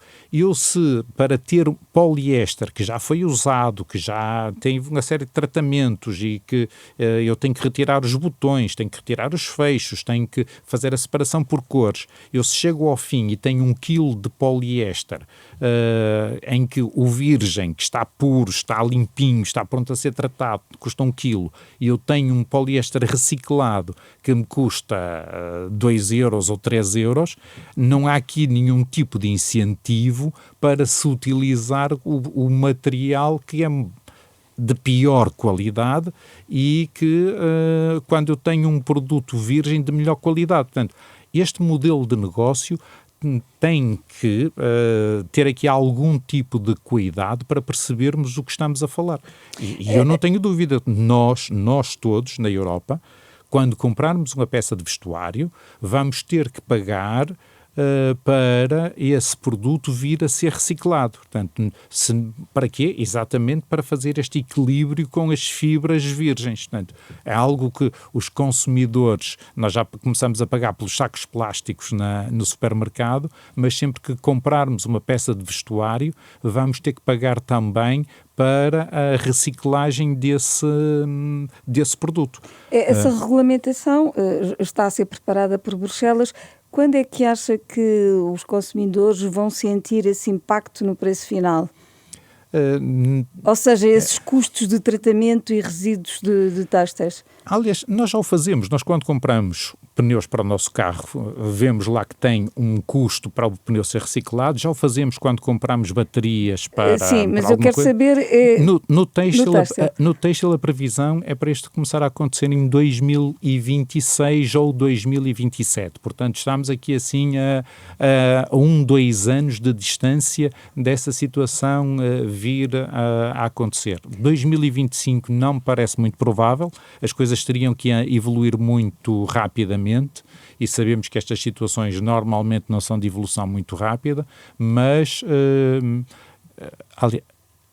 para ter poliéster que já foi usado, que já tem uma série de tratamentos e que eu tenho que retirar os botões, tenho que retirar os fechos, tenho que fazer a separação por cores, se chego ao fim e tenho 1 quilo de poliéster em que o virgem, que está puro, está limpinho, está pronto a ser tratado, custa 1 quilo, e eu tenho um poliéster reciclado que me custa 2 euros ou 3 euros, não há aqui nenhum tipo de incentivo para se utilizar o material que é de pior qualidade e que quando eu tenho um produto virgem de melhor qualidade. Portanto, este modelo de negócio tem que ter aqui algum tipo de cuidado para percebermos o que estamos a falar. E eu não tenho dúvida, nós todos na Europa, quando comprarmos uma peça de vestuário, vamos ter que pagar para esse produto vir a ser reciclado. Portanto, para quê? Exatamente para fazer este equilíbrio com as fibras virgens. Portanto, é algo que os consumidores, nós já começamos a pagar pelos sacos plásticos no supermercado, mas sempre que comprarmos uma peça de vestuário, vamos ter que pagar também para a reciclagem desse produto. Essa regulamentação está a ser preparada por Bruxelas. Quando é que acha que os consumidores vão sentir esse impacto no preço final? Ou seja, esses custos de tratamento e resíduos de têxteis? Aliás, nós já o fazemos. Nós, quando compramos pneus para o nosso carro, vemos lá que tem um custo para o pneu ser reciclado. Já o fazemos quando compramos baterias para Sim, mas para eu quero coisa. saber... No têxtil, a previsão é para isto começar a acontecer em 2026 ou 2027. Portanto, estamos aqui assim a 2 anos de distância dessa situação vir a acontecer. 2025 não me parece muito provável. As coisas teriam que evoluir muito rapidamente e sabemos que estas situações normalmente não são de evolução muito rápida, mas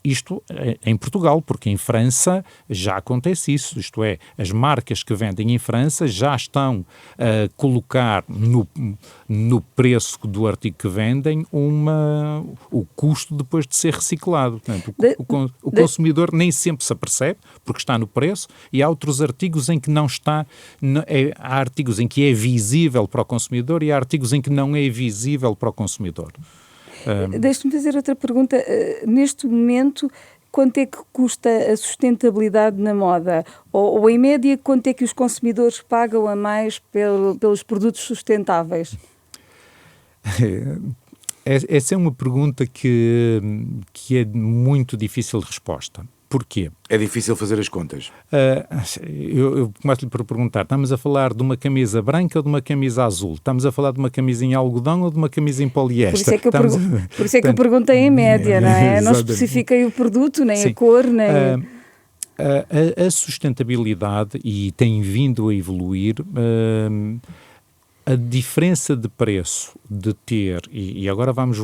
isto é em Portugal, porque em França já acontece isso, isto é, as marcas que vendem em França já estão a colocar no preço do artigo que vendem o custo depois de ser reciclado. Portanto, o consumidor nem sempre se apercebe, porque está no preço, e há outros artigos em que não está, há artigos em que é visível para o consumidor e há artigos em que não é visível para o consumidor. Deixe-me fazer outra pergunta. Neste momento, quanto é que custa a sustentabilidade na moda? Ou em média, quanto é que os consumidores pagam a mais pelos produtos sustentáveis? Essa é uma pergunta que é muito difícil de resposta. Porquê? É difícil fazer as contas. Eu começo-lhe por perguntar, estamos a falar de uma camisa branca ou de uma camisa azul? Estamos a falar de uma camisa em algodão ou de uma camisa em poliéster? Por isso é que eu perguntei em média, não é? Não especifiquei o produto, nem Sim. A cor, nem... A sustentabilidade, e tem vindo a evoluir, a diferença de preço de ter, e agora vamos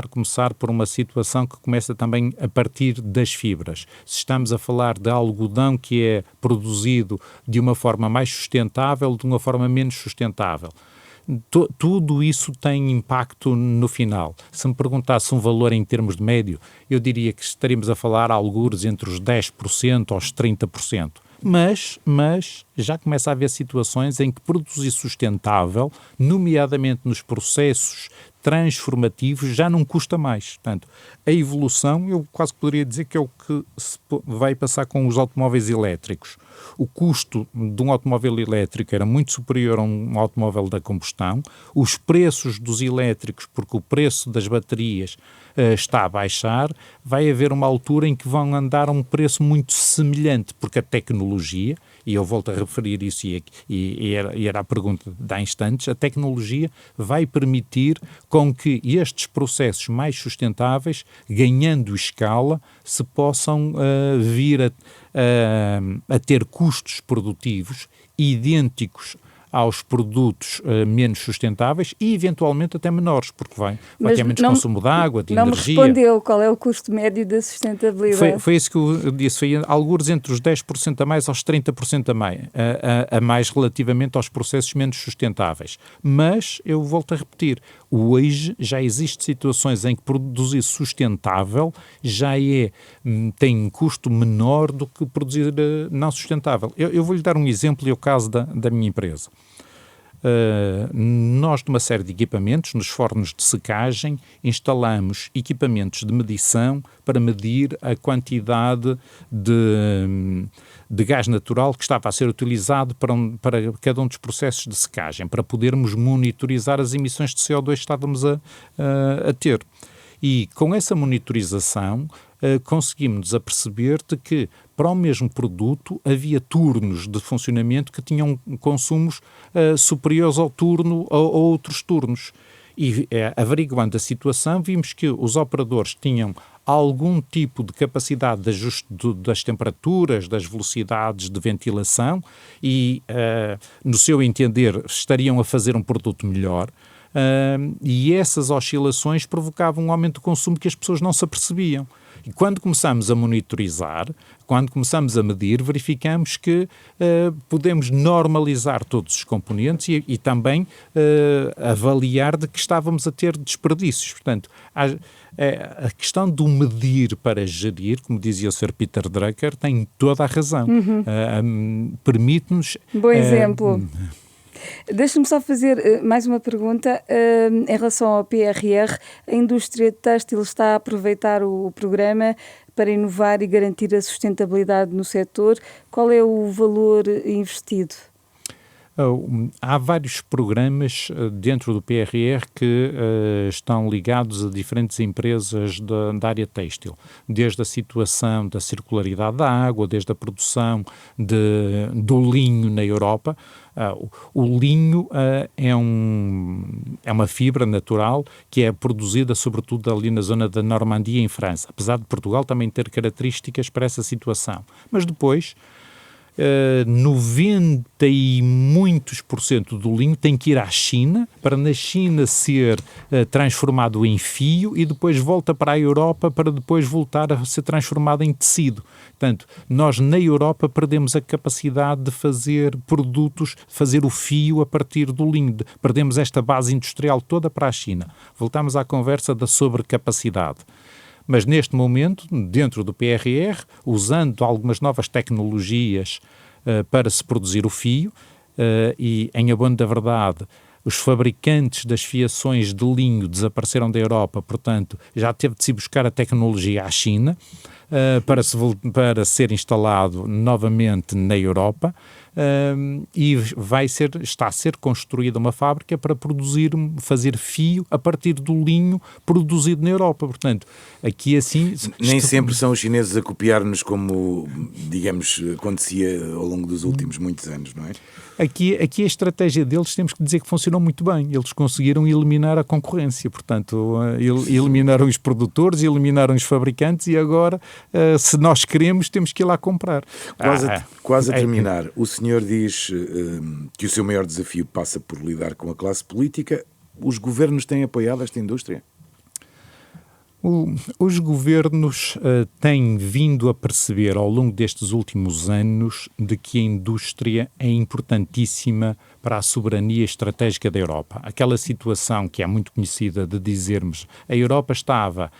começar por uma situação que começa também a partir das fibras. Se estamos a falar de algodão que é produzido de uma forma mais sustentável, de uma forma menos sustentável. Tudo isso tem impacto no final. Se me perguntasse um valor em termos de médio, eu diria que estaríamos a falar algures entre os 10% aos 30%. Mas já começa a haver situações em que produzir sustentável, nomeadamente nos processos transformativos, já não custa mais. Portanto, a evolução, eu quase poderia dizer que é o que vai passar com os automóveis elétricos. O custo de um automóvel elétrico era muito superior a um automóvel da combustão. Os preços dos elétricos, porque o preço das baterias está a baixar, vai haver uma altura em que vão andar a um preço muito semelhante, porque a tecnologia, e eu volto a referir isso e era a pergunta de há instantes, a tecnologia vai permitir com que estes processos mais sustentáveis, ganhando escala, se possam vir a ter custos produtivos idênticos aos produtos menos sustentáveis e, eventualmente, até menores, porque vai ter menos consumo de água, de energia. Não me respondeu qual é o custo médio da sustentabilidade. Foi isso que eu disse, foi algures entre os 10% a mais aos 30% a mais relativamente aos processos menos sustentáveis. Mas, eu volto a repetir, hoje já existem situações em que produzir sustentável tem um custo menor do que produzir não sustentável. Eu vou-lhe dar um exemplo, e é o caso da minha empresa. Nós, numa série de equipamentos, nos fornos de secagem, instalamos equipamentos de medição para medir a quantidade de gás natural que estava a ser utilizado para cada um dos processos de secagem, para podermos monitorizar as emissões de CO2 que estávamos a ter. E com essa monitorização conseguimos aperceber de que para o mesmo produto havia turnos de funcionamento que tinham consumos superiores ao turno a outros turnos. E averiguando a situação, vimos que os operadores tinham algum tipo de capacidade de ajuste das temperaturas, das velocidades de ventilação e, no seu entender, estariam a fazer um produto melhor, e essas oscilações provocavam um aumento do consumo que as pessoas não se apercebiam. E quando começamos a monitorizar, quando começamos a medir, verificamos que podemos normalizar todos os componentes e também avaliar de que estávamos a ter desperdícios. Portanto, a questão do medir para gerir, como dizia o Sr. Peter Drucker, tem toda a razão. Permite-nos... Bom exemplo. Deixa-me só fazer mais uma pergunta. Em relação ao PRR, a indústria têxtil está a aproveitar o programa para inovar e garantir a sustentabilidade no setor. Qual é o valor investido? Há vários programas dentro do PRR que estão ligados a diferentes empresas da área têxtil, desde a situação da circularidade da água, desde a produção do linho na Europa. O linho é uma fibra natural que é produzida sobretudo ali na zona da Normandia, em França, apesar de Portugal também ter características para essa situação. Mas depois... 90 e muitos por cento do linho tem que ir à China, para na China ser transformado em fio e depois volta para a Europa para depois voltar a ser transformado em tecido. Portanto, nós na Europa perdemos a capacidade de fazer produtos, fazer o fio a partir do linho. Perdemos esta base industrial toda para a China. Voltamos à conversa da sobrecapacidade. Mas neste momento, dentro do PRR, usando algumas novas tecnologias para se produzir o fio, e em abono da verdade, os fabricantes das fiações de linho desapareceram da Europa, portanto, já teve de se buscar a tecnologia à China para ser instalado novamente na Europa. E está a ser construída uma fábrica para fazer fio a partir do linho produzido na Europa. Portanto, aqui assim... Nem sempre são os chineses a copiar-nos como, digamos, acontecia ao longo dos últimos muitos anos, não é? Aqui a estratégia deles temos que dizer que funcionou muito bem. Eles conseguiram eliminar a concorrência, portanto, eliminaram os produtores, eliminaram os fabricantes e agora, se nós queremos, temos que ir lá comprar. Quase a terminar, o senhor diz que o seu maior desafio passa por lidar com a classe política. Os governos têm apoiado esta indústria? Os governos têm vindo a perceber ao longo destes últimos anos de que a indústria é importantíssima para a soberania estratégica da Europa. Aquela situação que é muito conhecida de dizermos a Europa estava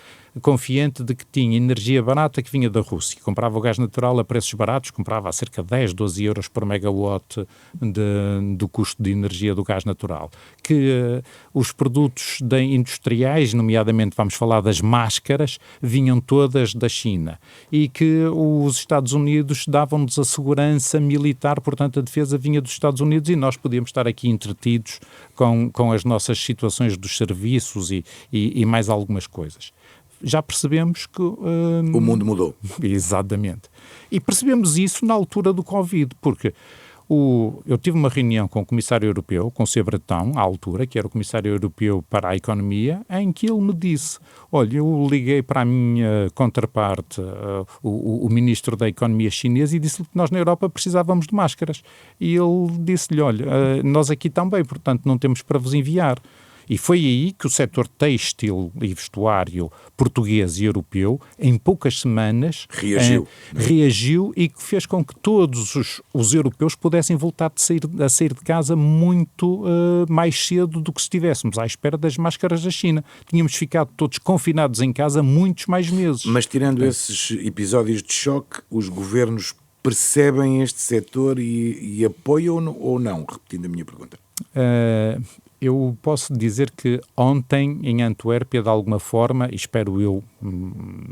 confiante de que tinha energia barata que vinha da Rússia, comprava o gás natural a preços baratos, comprava a cerca de 10, 12 euros por megawatt do custo de energia do gás natural, que os produtos industriais, nomeadamente vamos falar das máscaras, vinham todas da China e que os Estados Unidos davam-nos a segurança militar, portanto a defesa vinha dos Estados Unidos e nós podíamos estar aqui entretidos com as nossas situações dos serviços e mais algumas coisas. Já percebemos que... o mundo mudou. Exatamente. E percebemos isso na altura do Covid, porque eu tive uma reunião com o Comissário Europeu, com o Sr. Breton, à altura, que era o Comissário Europeu para a Economia, em que ele me disse, olha, eu liguei para a minha contraparte, o Ministro da Economia chinês, e disse-lhe que nós na Europa precisávamos de máscaras. E ele disse-lhe, olha, nós aqui também, portanto não temos para vos enviar. E foi aí que o setor têxtil e vestuário português e europeu, em poucas semanas, reagiu e que fez com que todos os europeus pudessem voltar a sair de casa muito mais cedo do que se estivéssemos à espera das máscaras da China. Tínhamos ficado todos confinados em casa muitos mais meses. Mas tirando esses episódios de choque, os governos percebem este setor e apoiam ou não? Repetindo a minha pergunta. Eu posso dizer que ontem, em Antuérpia, de alguma forma, e espero eu,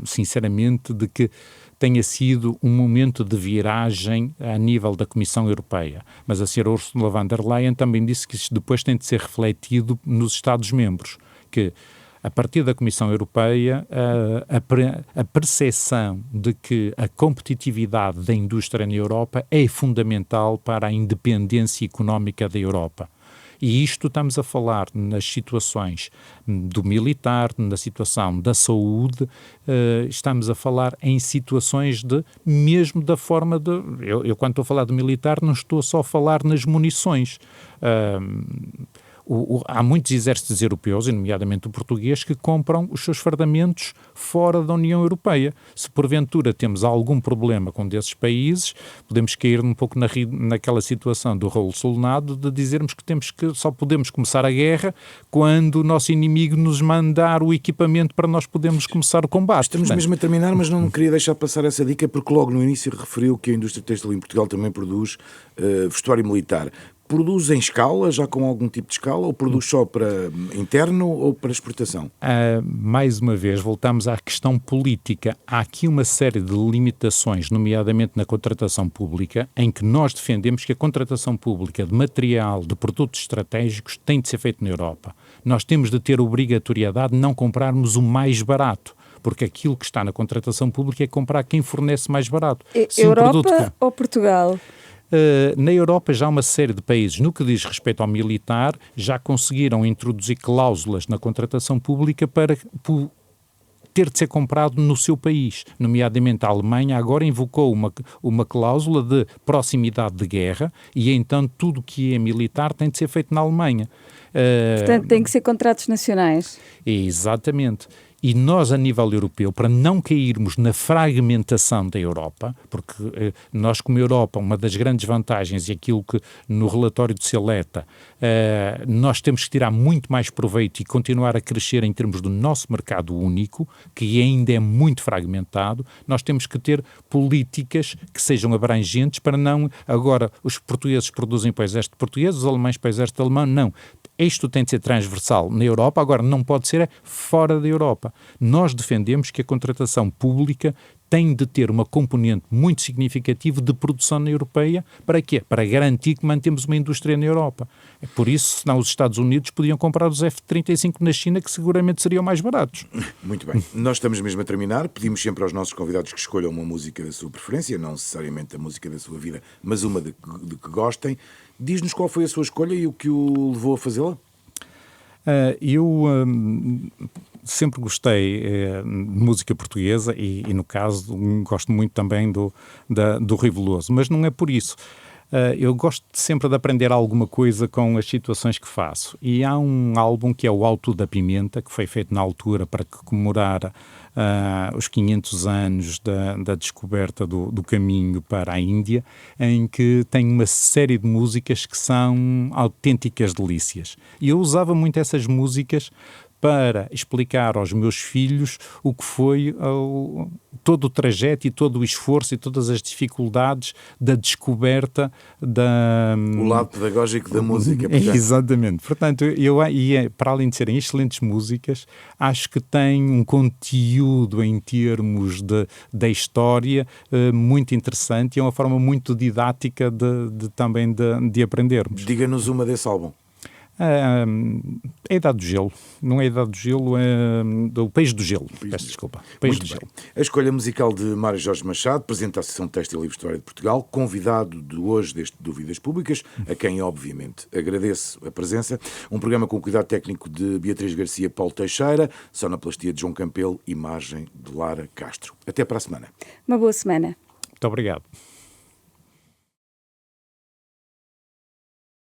sinceramente, de que tenha sido um momento de viragem a nível da Comissão Europeia. Mas a Sra. Ursula von der Leyen também disse que isto depois tem de ser refletido nos Estados-membros, que a partir da Comissão Europeia, a percepção de que a competitividade da indústria na Europa é fundamental para a independência económica da Europa. E isto estamos a falar nas situações do militar, na situação da saúde, estamos a falar em situações mesmo da forma de... Eu quando estou a falar do militar não estou só a falar nas munições. há muitos exércitos europeus, e nomeadamente o português, que compram os seus fardamentos fora da União Europeia. Se porventura temos algum problema com desses países, podemos cair um pouco naquela situação do rolo solnado de dizermos que só podemos começar a guerra quando o nosso inimigo nos mandar o equipamento para nós podermos começar o combate. Estamos mesmo a terminar, mas não queria deixar passar essa dica, porque logo no início referiu que a indústria têxtil em Portugal também produz vestuário militar. Produz em escala, já com algum tipo de escala, ou produz só para interno ou para exportação? Mais uma vez, voltamos à questão política. Há aqui uma série de limitações, nomeadamente na contratação pública, em que nós defendemos que a contratação pública de material, de produtos estratégicos, tem de ser feita na Europa. Nós temos de ter obrigatoriedade de não comprarmos o mais barato, porque aquilo que está na contratação pública é comprar quem fornece mais barato. Europa ou Portugal? Na Europa já há uma série de países, no que diz respeito ao militar, já conseguiram introduzir cláusulas na contratação pública para ter de ser comprado no seu país. Nomeadamente a Alemanha agora invocou uma cláusula de proximidade de guerra e então tudo que é militar tem de ser feito na Alemanha. Portanto, tem que ser contratos nacionais. Exatamente. E nós, a nível europeu, para não cairmos na fragmentação da Europa, porque nós, como Europa, uma das grandes vantagens, e aquilo que no relatório de Celeta, nós temos que tirar muito mais proveito e continuar a crescer em termos do nosso mercado único, que ainda é muito fragmentado, nós temos que ter políticas que sejam abrangentes para não, agora, os portugueses produzem para o exército português, os alemães para o exército alemão, não. Isto tem de ser transversal na Europa, agora não pode ser fora da Europa. Nós defendemos que a contratação pública tem de ter uma componente muito significativa de produção na europeia. Para quê? Para garantir que mantemos uma indústria na Europa. É por isso, senão os Estados Unidos podiam comprar os F-35 na China, que seguramente seriam mais baratos. Muito bem. Nós estamos mesmo a terminar. Pedimos sempre aos nossos convidados que escolham uma música da sua preferência, não necessariamente a música da sua vida, mas uma de que gostem. Diz-nos qual foi a sua escolha e o que o levou a fazê-la? Eu sempre gostei de música portuguesa e no caso, gosto muito também do Rui Veloso, mas não é por isso. Eu gosto sempre de aprender alguma coisa com as situações que faço. E há um álbum que é o Alto da Pimenta, que foi feito na altura para comemorar os 500 anos da descoberta do caminho para a Índia, em que tem uma série de músicas que são autênticas delícias. E eu usava muito essas músicas para explicar aos meus filhos o que foi todo o trajeto e todo o esforço e todas as dificuldades da descoberta o lado pedagógico da música. Portanto. Exatamente. Portanto, para além de serem excelentes músicas, acho que tem um conteúdo em termos da história muito interessante e é uma forma muito didática também de aprendermos. Diga-nos uma desse álbum. É a Idade do Gelo. Não é a Idade do Gelo, é do País do Gelo. Peço desculpa. País do Gelo. A escolha musical de Mário Jorge Machado, Presidente da Associação Têxtil e Vestuário de Portugal, convidado de hoje deste Dúvidas Públicas, a quem, obviamente, agradeço a presença. Um programa com cuidado técnico de Beatriz Garcia, Paulo Teixeira, sonoplastia de João Campelo, imagem de Lara Castro. Até para a semana. Uma boa semana. Muito obrigado.